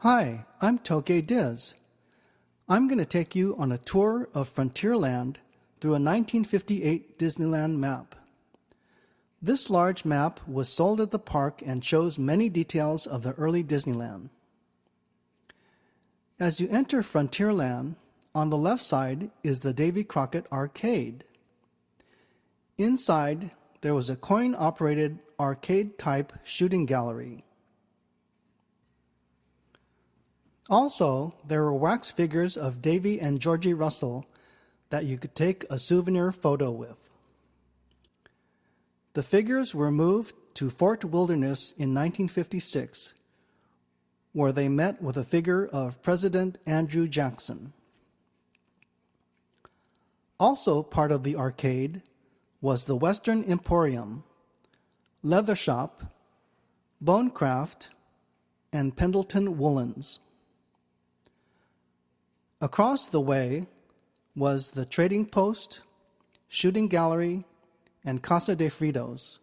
Hi, I'm Toke Diz. I'm going to take you on a tour of Frontierland through a 1958 Disneyland map. This large map was sold at the park and shows many details of the early Disneyland. As you enter Frontierland, on the left side is the Davy Crockett Arcade. Inside, there was a coin-operated arcade-type shooting gallery. Also, there were wax figures of Davy and Georgie Russell that you could take a souvenir photo with. The figures were moved to Fort Wilderness in 1956, where they met with a figure of President Andrew Jackson. Also part of the arcade was the Western Emporium, Leather Shop, Bonecraft, and Pendleton Woolens. Across the way was the Trading Post, Shooting Gallery, and Casa de Fritos.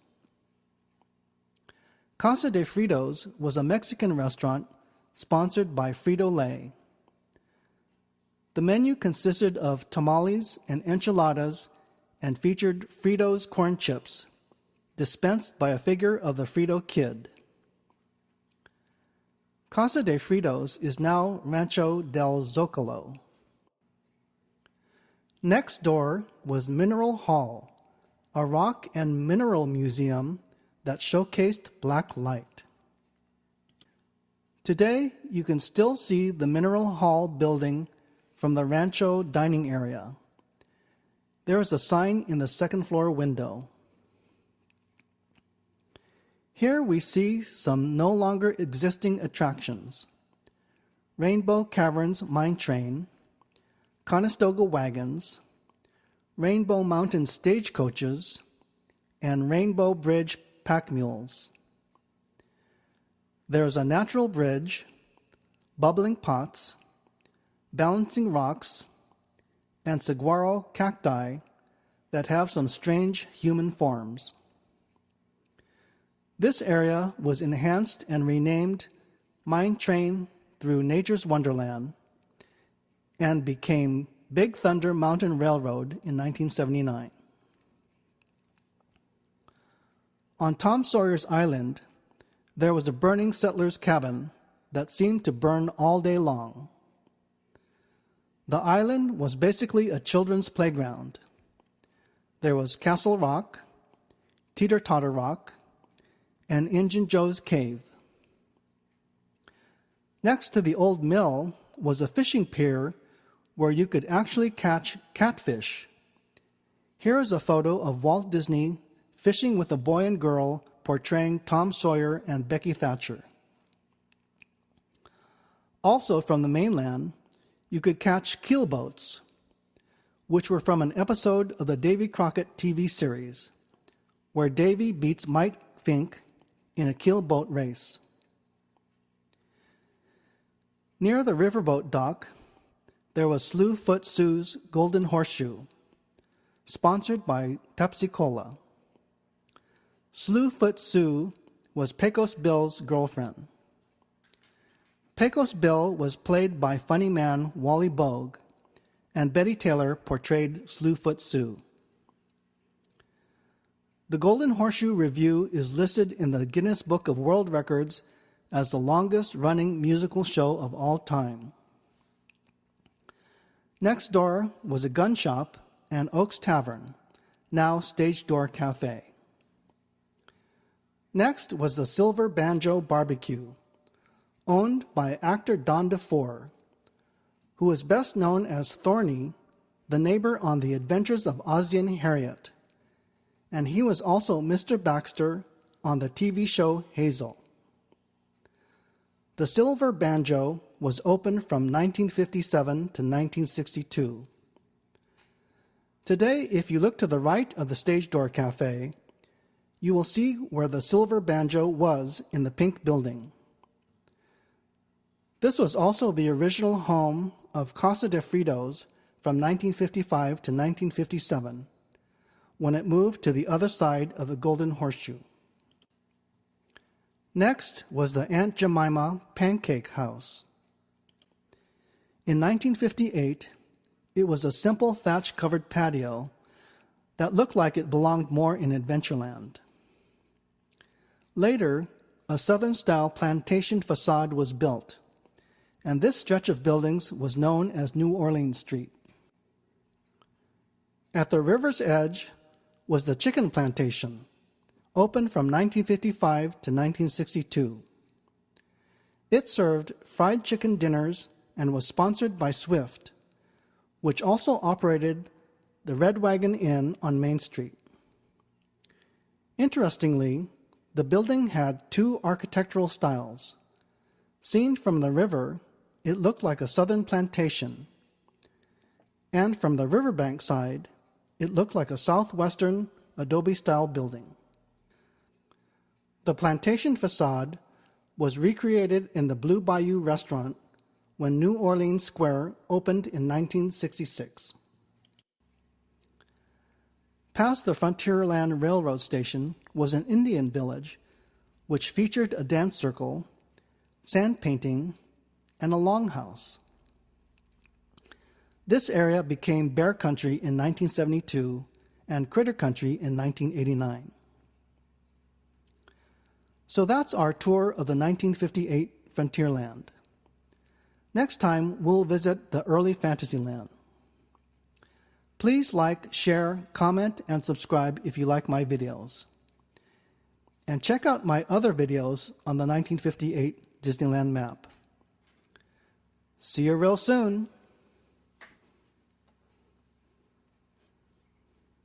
Casa de Fritos was a Mexican restaurant sponsored by Frito-Lay. The menu consisted of tamales and enchiladas and featured Fritos corn chips, dispensed by a figure of the Frito Kid. Casa de Fritos is now Rancho del Zocalo. Next door was Mineral Hall, a rock and mineral museum that showcased black light. Today, you can still see the Mineral Hall building from the Rancho dining area. There is a sign in the second floor window. Here we see some no longer existing attractions: Rainbow Caverns Mine Train, Conestoga Wagons, Rainbow Mountain Stagecoaches, and Rainbow Bridge Pack Mules. There's a natural bridge, bubbling pots, balancing rocks, and saguaro cacti that have some strange human forms. This area was enhanced and renamed Mine Train through Nature's Wonderland and became Big Thunder Mountain Railroad in 1979. On Tom Sawyer's Island, there was a burning settler's cabin that seemed to burn all day long. The island was basically a children's playground. There was Castle Rock, Teeter-Totter Rock, and Injun Joe's Cave. Next to the old mill was a fishing pier where you could actually catch catfish. Here is a photo of Walt Disney fishing with a boy and girl portraying Tom Sawyer and Becky Thatcher. Also from the mainland, you could catch Keel Boats, which were from an episode of the Davy Crockett TV series, where Davy beats Mike Fink in a keel boat race. Near the riverboat dock, there was Slewfoot Sue's Golden Horseshoe, sponsored by Pepsi-Cola. Slewfoot Sue was Pecos Bill's girlfriend. Pecos Bill was played by funny man Wally Bogue, and Betty Taylor portrayed Slewfoot Sue. The Golden Horseshoe Revue is listed in the Guinness Book of World Records as the longest-running musical show of all time. Next door was a gun shop and Oaks Tavern, now Stage Door Cafe. Next was the Silver Banjo Barbecue, owned by actor Don DeFore, who is best known as Thorny, the neighbor on The Adventures of Ozzie and Harriet, and he was also Mr. Baxter on the TV show Hazel. The Silver Banjo was open from 1957 to 1962. Today, if you look to the right of the Stage Door Cafe, you will see where the Silver Banjo was in the pink building. This was also the original home of Casa de Fritos from 1955 to 1957, when it moved to the other side of the Golden Horseshoe. Next was the Aunt Jemima Pancake House. In 1958, it was a simple thatch-covered patio that looked like it belonged more in Adventureland. Later, a Southern-style plantation facade was built, and this stretch of buildings was known as New Orleans Street. At the river's edge was the Chicken Plantation, opened from 1955 to 1962. It served fried chicken dinners and was sponsored by Swift, which also operated the Red Wagon Inn on Main Street. Interestingly, the building had two architectural styles. Seen from the river, it looked like a southern plantation, and from the riverbank side, it looked like a southwestern adobe-style building. The plantation facade was recreated in the Blue Bayou restaurant when New Orleans Square opened in 1966. Past the Frontierland Railroad Station was an Indian village, which featured a dance circle, sand painting, and a longhouse. This area became Bear Country in 1972 and Critter Country in 1989. So that's our tour of the 1958 Frontierland. Next time, we'll visit the early Fantasyland. Please like, share, comment, and subscribe if you like my videos. And check out my other videos on the 1958 Disneyland Map. See you real soon.